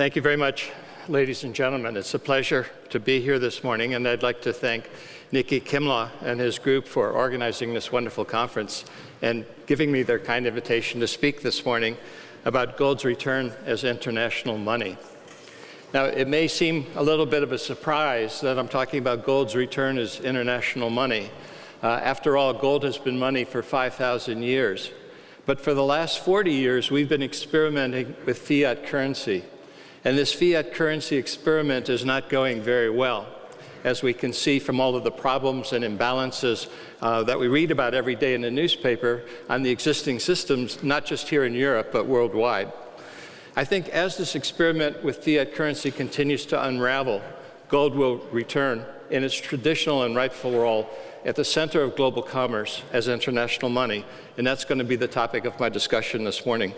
Thank you very much, ladies and gentlemen. It's a pleasure to be here this morning, and I'd like to thank Nikki Kimlaw and his group for organizing this wonderful conference and giving me their kind invitation to speak this morning about gold's return as international money. Now, it may seem a little bit of a surprise that I'm talking about gold's return as international money. After all, gold has been money for 5,000 years. But for the last 40 years, we've been experimenting with fiat currency. And this fiat currency experiment is not going very well, as we can see from all of the problems and imbalances that we read about every day in the newspaper on the existing systems, not just here in Europe, but worldwide. I think as this experiment with fiat currency continues to unravel, gold will return in its traditional and rightful role at the center of global commerce as international money, and that's going to be the topic of my discussion this morning.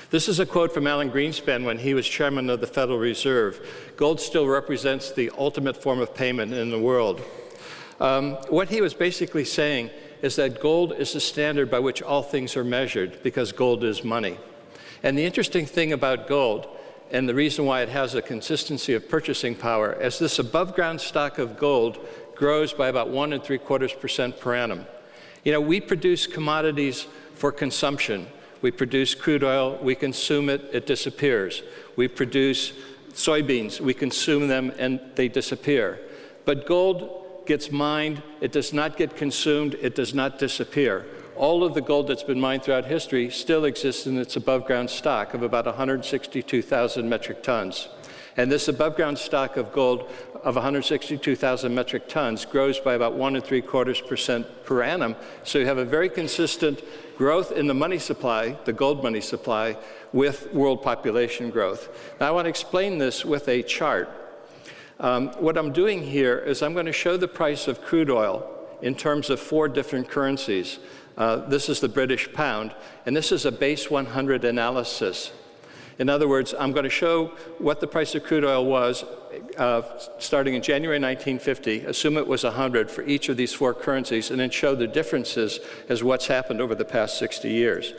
This is a quote from Alan Greenspan when he was chairman of the Federal Reserve. Gold still represents the ultimate form of payment in the world. What he was basically saying is that gold is the standard by which all things are measured, because gold is money. And the interesting thing about gold, and the reason why it has a consistency of purchasing power, is this above-ground stock of gold grows by about 1.75% per annum. You know, we produce commodities for consumption. We produce crude oil, we consume it, it disappears. We produce soybeans, we consume them, and they disappear. But gold gets mined, it does not get consumed, it does not disappear. All of the gold that's been mined throughout history still exists in its above-ground stock of about 162,000 metric tons. And this above-ground stock of gold of 162,000 metric tons grows by about 1.75% per annum. So you have a very consistent growth in the money supply, the gold money supply, with world population growth. Now I want to explain this with a chart. What I'm doing here is I'm going to show the price of crude oil in terms of 4 different currencies. This is the British pound, and this is a base 100 analysis. In other words, I'm going to show what the price of crude oil was starting in January 1950, assume it was 100 for each of these 4 currencies, and then show the differences as what's happened over the past 60 years.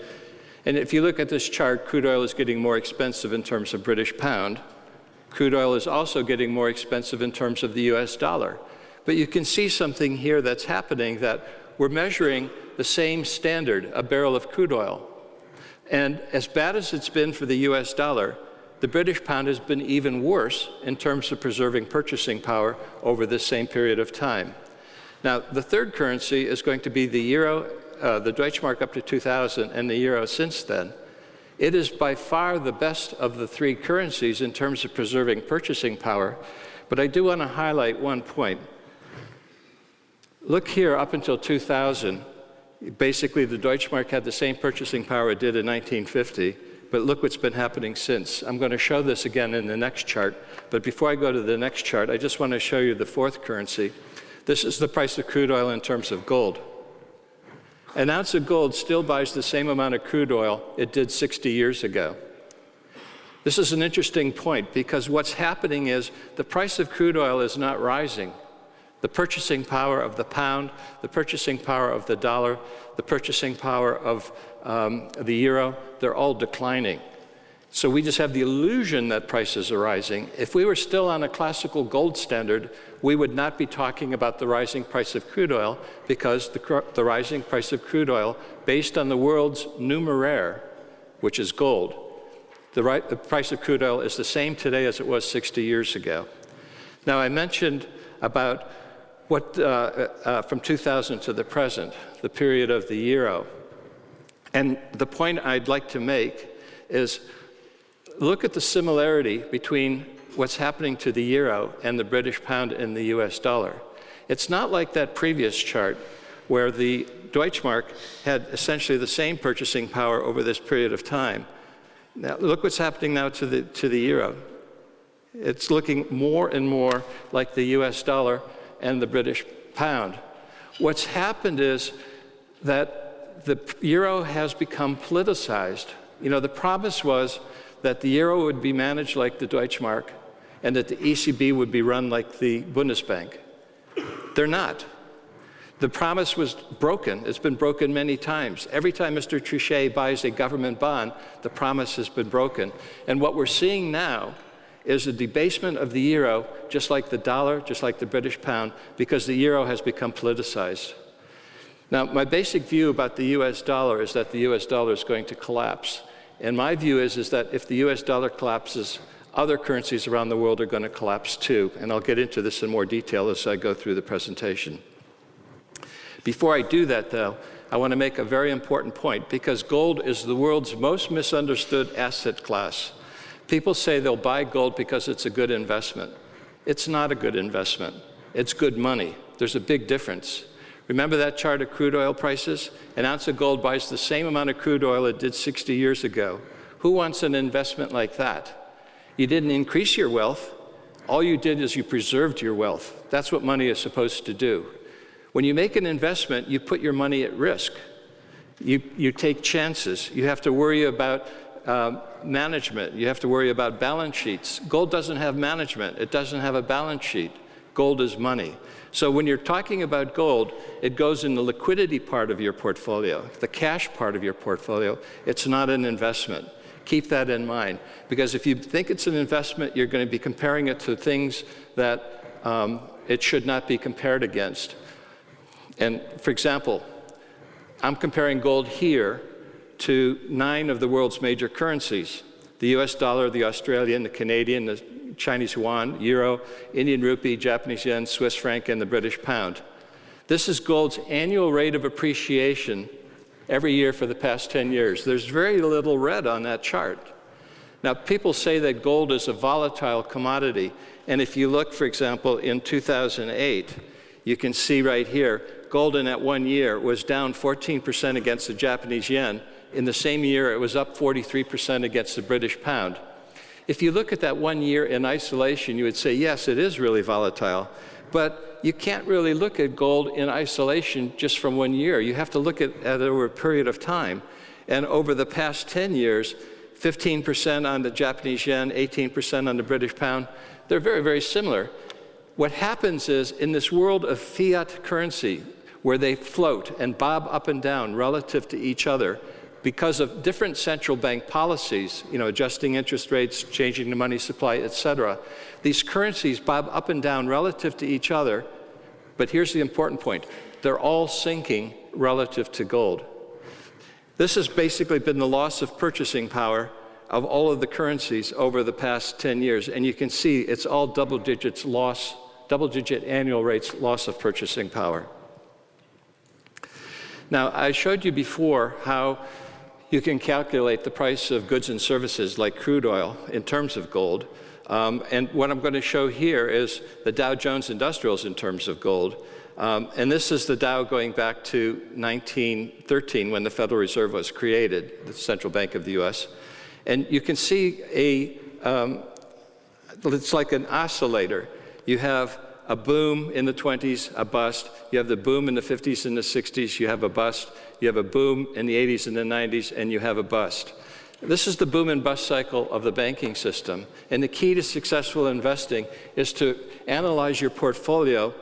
And if you look at this chart, crude oil is getting more expensive in terms of British pound. Crude oil is also getting more expensive in terms of the US dollar. But you can see something here that's happening, that we're measuring the same standard, a barrel of crude oil. And as bad as it's been for the US dollar, the British pound has been even worse in terms of preserving purchasing power over this same period of time. Now, the third currency is going to be the euro, the Deutschmark up to 2000, and the euro since then. It is by far the best of the 3 currencies in terms of preserving purchasing power, but I do want to highlight one point. Look here, up until 2000, basically the Deutschmark had the same purchasing power it did in 1950, but look what's been happening since. I'm going to show this again in the next chart, but before I go to the next chart, I just want to show you the 4th currency. This is the price of crude oil in terms of gold. An ounce of gold still buys the same amount of crude oil it did 60 years ago. This is an interesting point, because what's happening is the price of crude oil is not rising. The purchasing power of the pound, the purchasing power of the dollar, the purchasing power of the euro, they're all declining. So we just have the illusion that prices are rising. If we were still on a classical gold standard, we would not be talking about the rising price of crude oil, because the rising price of crude oil, based on the world's numeraire, which is gold, the price of crude oil is the same today as it was 60 years ago. Now, I mentioned about what from 2000 to the present, the period of the euro. And the point I'd like to make is, look at the similarity between what's happening to the euro and the British pound and the US dollar. It's not like that previous chart where the Deutschmark had essentially the same purchasing power over this period of time. Now, look what's happening now to the euro. It's looking more and more like the US dollar and the British pound. What's happened is that the euro has become politicized. You know, the promise was that the euro would be managed like the Deutschmark and that the ECB would be run like the Bundesbank. They're not. The promise was broken. It's been broken many times. Every time Mr. Trichet buys a government bond, the promise has been broken. And what we're seeing now is a debasement of the euro, just like the dollar, just like the British pound, because the euro has become politicized. Now, my basic view about the US dollar is that the US dollar is going to collapse. And my view is that if the US dollar collapses, other currencies around the world are going to collapse too. And I'll get into this in more detail as I go through the presentation. Before I do that, though, I want to make a very important point, because gold is the world's most misunderstood asset class. People say they'll buy gold because it's a good investment. It's not a good investment. It's good money. There's a big difference. Remember that chart of crude oil prices? An ounce of gold buys the same amount of crude oil it did 60 years ago. Who wants an investment like that? You didn't increase your wealth. All you did is you preserved your wealth. That's what money is supposed to do. When you make an investment, you put your money at risk. You take chances. You have to worry about management. You have to worry about balance sheets. Gold doesn't have management. It doesn't have a balance sheet. Gold is money. So when you're talking about gold, it goes in the liquidity part of your portfolio, the cash part of your portfolio. It's not an investment. Keep that in mind, because if you think it's an investment, you're going to be comparing it to things that it should not be compared against. And for example, I'm comparing gold here to 9 of the world's major currencies: the US dollar, the Australian, the Canadian, the Chinese yuan, euro, Indian rupee, Japanese yen, Swiss franc, and the British pound. This is gold's annual rate of appreciation every year for the past 10 years. There's very little red on that chart. Now, people say that gold is a volatile commodity, and if you look, for example, in 2008, you can see right here, gold in that 1 year was down 14% against the Japanese yen. In the same year, it was up 43% against the British pound. If you look at that 1 year in isolation, you would say, yes, it is really volatile. But you can't really look at gold in isolation just from 1 year. You have to look at it over a period of time. And over the past 10 years, 15% on the Japanese yen, 18% on the British pound, they're very, very similar. What happens is, in this world of fiat currency, where they float and bob up and down relative to each other, because of different central bank policies, adjusting interest rates, changing the money supply, et cetera, these currencies bob up and down relative to each other. But here's the important point: they're all sinking relative to gold. This has basically been the loss of purchasing power of all of the currencies over the past 10 years. And you can see it's all double-digit annual rates loss of purchasing power. Now, I showed you before how you can calculate the price of goods and services like crude oil in terms of gold. And what I'm going to show here is the Dow Jones Industrials in terms of gold. And this is the Dow going back to 1913, when the Federal Reserve was created, the central bank of the US. And you can see it's like an oscillator. You have a boom in the 20s, a bust. You have the boom in the 50s and the 60s, you have a bust. You have a boom in the 80s and the 90s, and you have a bust. This is the boom and bust cycle of the banking system. And the key to successful investing is to analyze your portfolio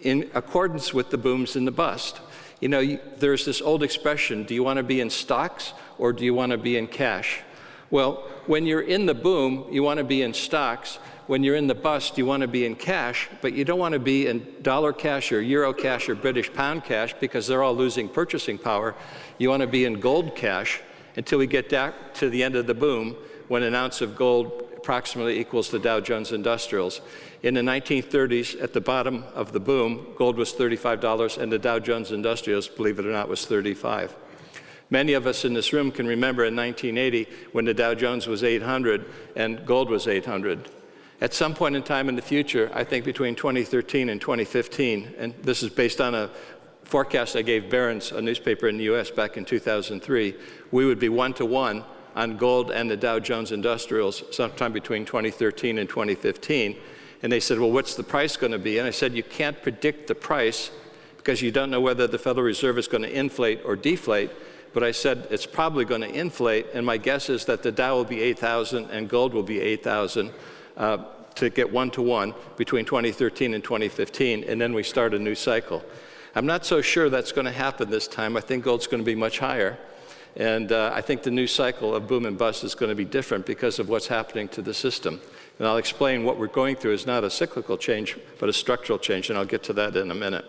in accordance with the booms and the bust. There's this old expression: do you want to be in stocks or do you want to be in cash? Well, when you're in the boom, you want to be in stocks. When you're in the bust, you want to be in cash, but you don't want to be in dollar cash or euro cash or British pound cash, because they're all losing purchasing power. You want to be in gold cash until we get back to the end of the boom, when an ounce of gold approximately equals the Dow Jones Industrials. In the 1930s, at the bottom of the boom, gold was $35, and the Dow Jones Industrials, believe it or not, was $35. Many of us in this room can remember in 1980 when the Dow Jones was 800 and gold was 800. At some point in time in the future, I think between 2013 and 2015, and this is based on a forecast I gave Barron's, a newspaper in the US, back in 2003, we would be 1-to-1 on gold and the Dow Jones Industrials sometime between 2013 and 2015. And they said, well, what's the price going to be? And I said, you can't predict the price because you don't know whether the Federal Reserve is going to inflate or deflate. But I said, it's probably going to inflate, and my guess is that the Dow will be 8,000 and gold will be 8,000. To get 1-to-1 between 2013 and 2015, and then we start a new cycle. I'm not so sure that's going to happen this time. I think gold's going to be much higher. And I think the new cycle of boom and bust is going to be different because of what's happening to the system. And I'll explain what we're going through is not a cyclical change, but a structural change, and I'll get to that in a minute.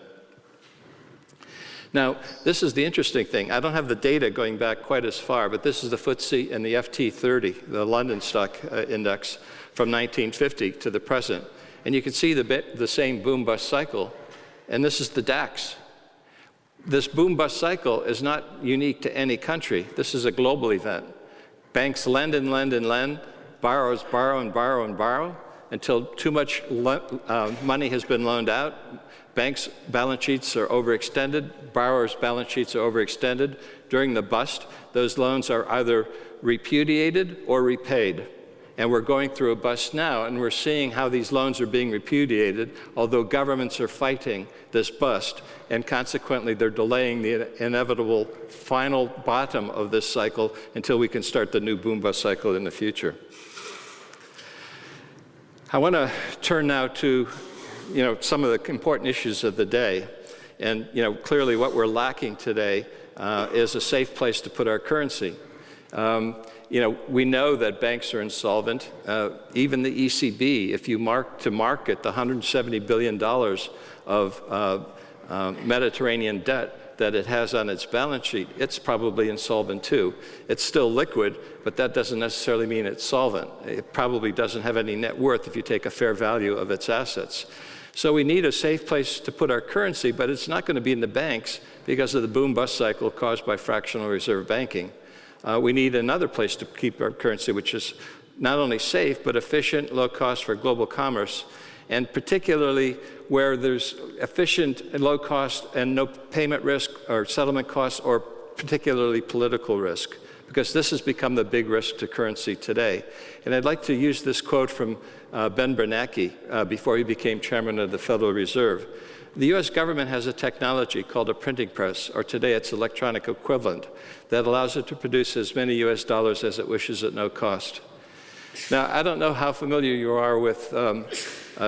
Now, this is the interesting thing. I don't have the data going back quite as far, but this is the FTSE and the FT30, the London Stock Index, from 1950 to the present. And you can see the same boom-bust cycle, and this is the DAX. This boom-bust cycle is not unique to any country. This is a global event. Banks lend and lend and lend, borrowers borrow and borrow and borrow until too much money has been loaned out. Banks' balance sheets are overextended, borrowers' balance sheets are overextended. During the bust, those loans are either repudiated or repaid. And we're going through a bust now, and we're seeing how these loans are being repudiated, although governments are fighting this bust, and consequently they're delaying the inevitable final bottom of this cycle until we can start the new boom-bust cycle in the future. I want to turn now to some of the important issues of the day. And clearly what we're lacking today is a safe place to put our currency. We know that banks are insolvent. Even the ECB, if you to market the $170 billion of Mediterranean debt that it has on its balance sheet, it's probably insolvent too. It's still liquid, but that doesn't necessarily mean it's solvent. It probably doesn't have any net worth if you take a fair value of its assets. So we need a safe place to put our currency, but it's not going to be in the banks because of the boom-bust cycle caused by fractional reserve banking. We need another place to keep our currency, which is not only safe, but efficient, low cost for global commerce, and particularly where there's efficient and low cost and no payment risk or settlement costs or particularly political risk, because this has become the big risk to currency today. And I'd like to use this quote from Ben Bernanke before he became chairman of the Federal Reserve. The US government has a technology called a printing press, or today its electronic equivalent, that allows it to produce as many US dollars as it wishes at no cost. Now, I don't know how familiar you are with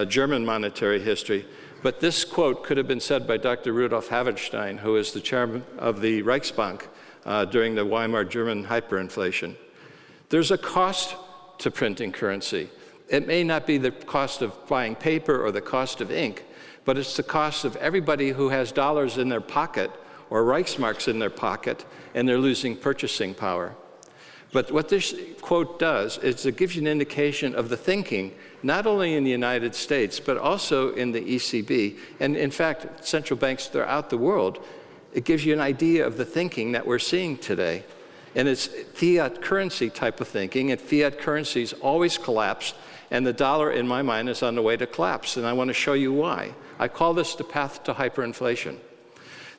German monetary history, but this quote could have been said by Dr. Rudolf Havenstein, who is the chairman of the Reichsbank during the Weimar German hyperinflation. There's a cost to printing currency. It may not be the cost of buying paper or the cost of ink, but it's the cost of everybody who has dollars in their pocket or Reichsmarks in their pocket, and they're losing purchasing power. But what this quote does is it gives you an indication of the thinking, not only in the United States, but also in the ECB, and in fact, central banks throughout the world. It gives you an idea of the thinking that we're seeing today. And it's fiat currency type of thinking, and fiat currencies always collapse, and the dollar, in my mind, is on the way to collapse, and I want to show you why. I call this the path to hyperinflation.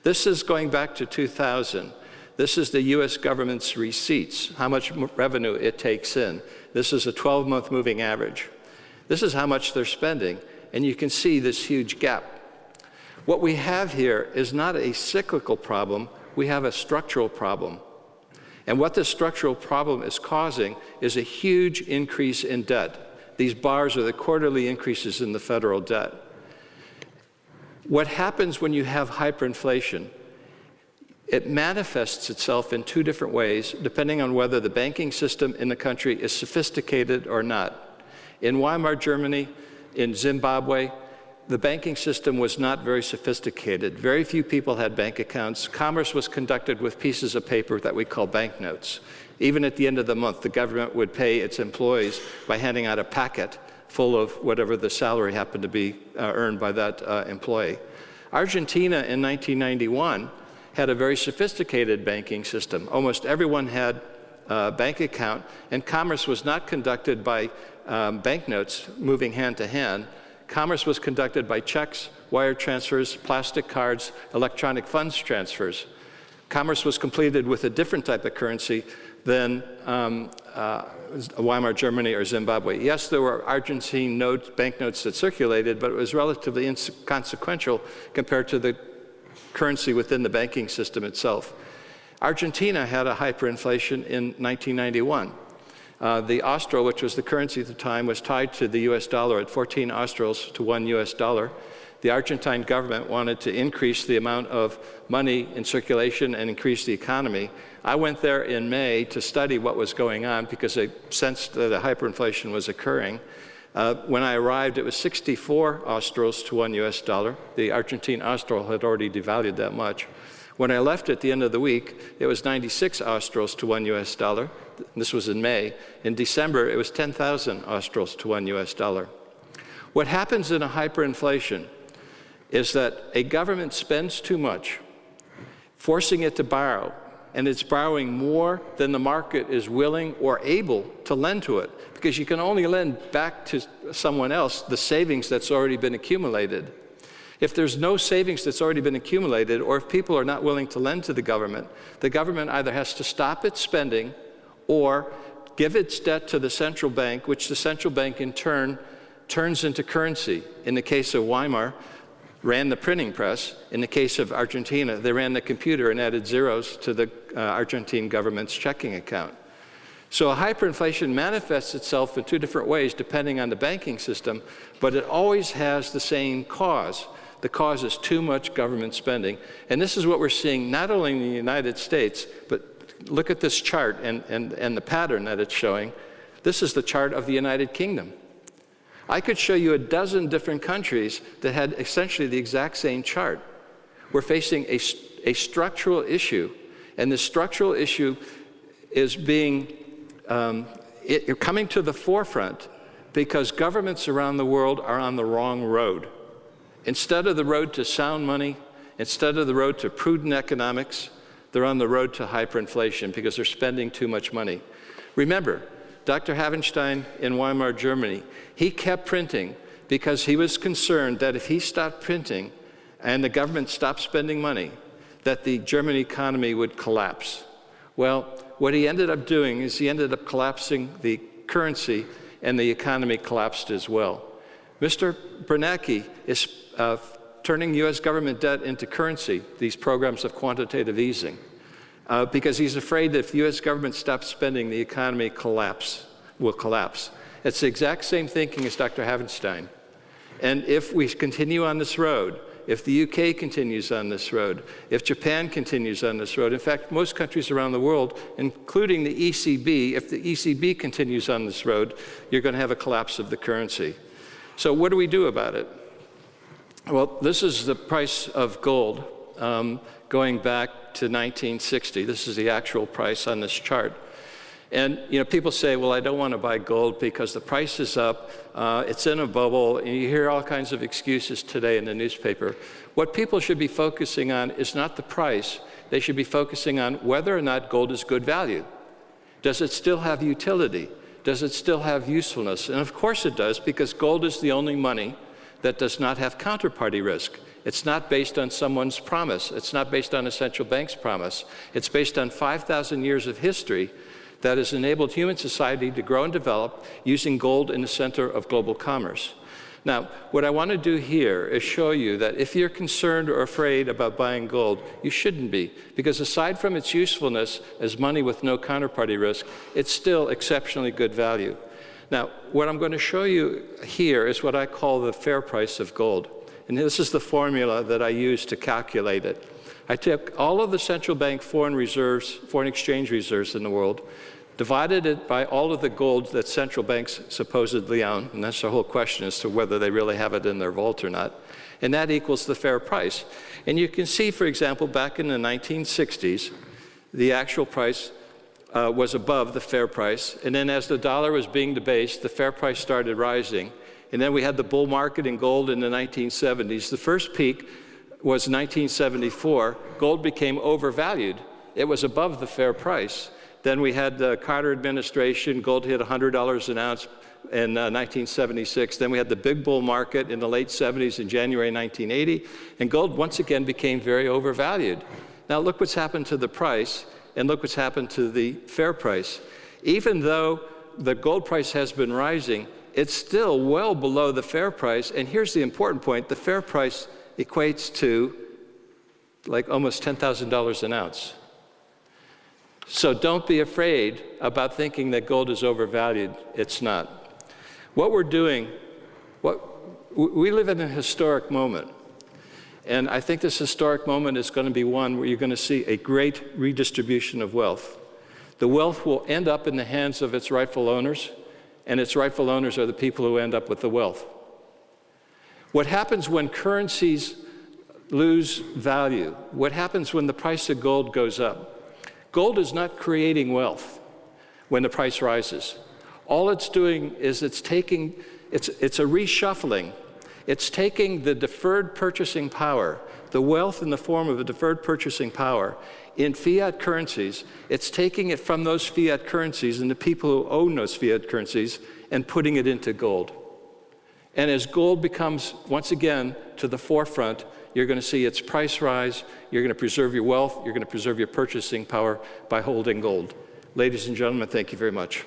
This is going back to 2000. This is the US government's receipts, how much revenue it takes in. This is a 12-month moving average. This is how much they're spending, and you can see this huge gap. What we have here is not a cyclical problem, we have a structural problem. And what this structural problem is causing is a huge increase in debt. These bars are the quarterly increases in the federal debt. What happens when you have hyperinflation? It manifests itself in two different ways, depending on whether the banking system in the country is sophisticated or not. In Weimar Germany, in Zimbabwe, the banking system was not very sophisticated. Very few people had bank accounts. Commerce was conducted with pieces of paper that we call banknotes. Even at the end of the month, the government would pay its employees by handing out a packet full of whatever the salary happened to be earned by that employee. Argentina in 1991 had a very sophisticated banking system. Almost everyone had a bank account, and commerce was not conducted by banknotes moving hand to hand. Commerce was conducted by checks, wire transfers, plastic cards, electronic funds transfers. Commerce was completed with a different type of currency than Weimar Germany or Zimbabwe. Yes, there were Argentine banknotes that circulated, but it was relatively inconsequential compared to the currency within the banking system itself. Argentina had a hyperinflation in 1991. The austral, which was the currency at the time, was tied to the US dollar at 14 australs to 1 US dollar. the Argentine government wanted to increase the amount of money in circulation and increase the economy. I went there in May to study what was going on because I sensed that a hyperinflation was occurring. When I arrived, it was 64 Australs to $1 US. The Argentine Austral had already devalued that much. When I left at the end of the week, it was 96 Australs to $1 US. This was in May. In December, it was 10,000 Australs to $1 US. What happens in a hyperinflation is that a government spends too much, forcing it to borrow, and it's borrowing more than the market is willing or able to lend to it, because you can only lend back to someone else the savings that's already been accumulated. If there's no savings that's already been accumulated, or if people are not willing to lend to the government either has to stop its spending or give its debt to the central bank, which the central bank in turn turns into currency. In the case of Weimar, ran the printing press. In the case of Argentina, they ran the computer and added zeros to the Argentine government's checking account. So a hyperinflation manifests itself in two different ways depending on the banking system, but it always has the same cause. The cause is too much government spending. And this is what we're seeing not only in the United States, but look at this chart and the pattern that it's showing. This is the chart of the United Kingdom. I could show you a dozen different countries that had essentially the exact same chart. We're facing a structural issue, and this structural issue is being coming to the forefront because governments around the world are on the wrong road. Instead of the road to sound money, instead of the road to prudent economics, they're on the road to hyperinflation because they're spending too much money. Remember, Dr. Havenstein in Weimar, Germany, he kept printing because he was concerned that if he stopped printing and the government stopped spending money, that the German economy would collapse. Well, what he ended up doing is he ended up collapsing the currency, and the economy collapsed as well. Mr. Bernanke is turning US government debt into currency, these programs of quantitative easing. Because he's afraid that if the US government stops spending, the economy will collapse. It's the exact same thinking as Dr. Havenstein. And if we continue on this road, if the UK continues on this road, if Japan continues on this road, in fact, most countries around the world, including the ECB, if the ECB continues on this road, you're going to have a collapse of the currency. So what do we do about it? Well, this is the price of gold going back to 1960. This is the actual price on this chart. And people say, well, I don't want to buy gold because the price is up, it's in a bubble, and you hear all kinds of excuses today in the newspaper. What people should be focusing on is not the price. They should be focusing on whether or not gold is good value. Does it still have utility? Does it still have usefulness? And of course it does, because gold is the only money that does not have counterparty risk. It's not based on someone's promise. It's not based on a central bank's promise. It's based on 5,000 years of history that has enabled human society to grow and develop using gold in the center of global commerce. Now, what I want to do here is show you that if you're concerned or afraid about buying gold, you shouldn't be, because aside from its usefulness as money with no counterparty risk, it's still exceptionally good value. Now, what I'm going to show you here is what I call the fair price of gold. And this is the formula that I use to calculate it. I took all of the central bank foreign exchange reserves in the world, divided it by all of the gold that central banks supposedly own, and that's the whole question as to whether they really have it in their vault or not, and that equals the fair price. And you can see, for example, back in the 1960s, the actual price was above the fair price, and then as the dollar was being debased, the fair price started rising, and then we had the bull market in gold in the 1970s. The first peak was 1974, gold became overvalued. It was above the fair price. Then we had the Carter administration, gold hit $100 an ounce in 1976. Then we had the big bull market in the late 70s in January 1980, and gold once again became very overvalued. Now look what's happened to the price, and look what's happened to the fair price. Even though the gold price has been rising, it's still well below the fair price, and here's the important point, the fair price equates to like almost $10,000 an ounce. So don't be afraid about thinking that gold is overvalued. It's not. What we're doing we live in a historic moment. And I think this historic moment is going to be one where you're going to see a great redistribution of wealth. The wealth will end up in the hands of its rightful owners, and its rightful owners are the people who end up with the wealth. What happens when currencies lose value? What happens when the price of gold goes up? Gold is not creating wealth when the price rises. All it's doing is it's a reshuffling. It's taking the deferred purchasing power, the wealth in the form of a deferred purchasing power in fiat currencies. It's taking it from those fiat currencies and the people who own those fiat currencies and putting it into gold. And as gold becomes, once again, to the forefront, you're going to see its price rise. You're going to preserve your wealth. You're going to preserve your purchasing power by holding gold. Ladies and gentlemen, thank you very much.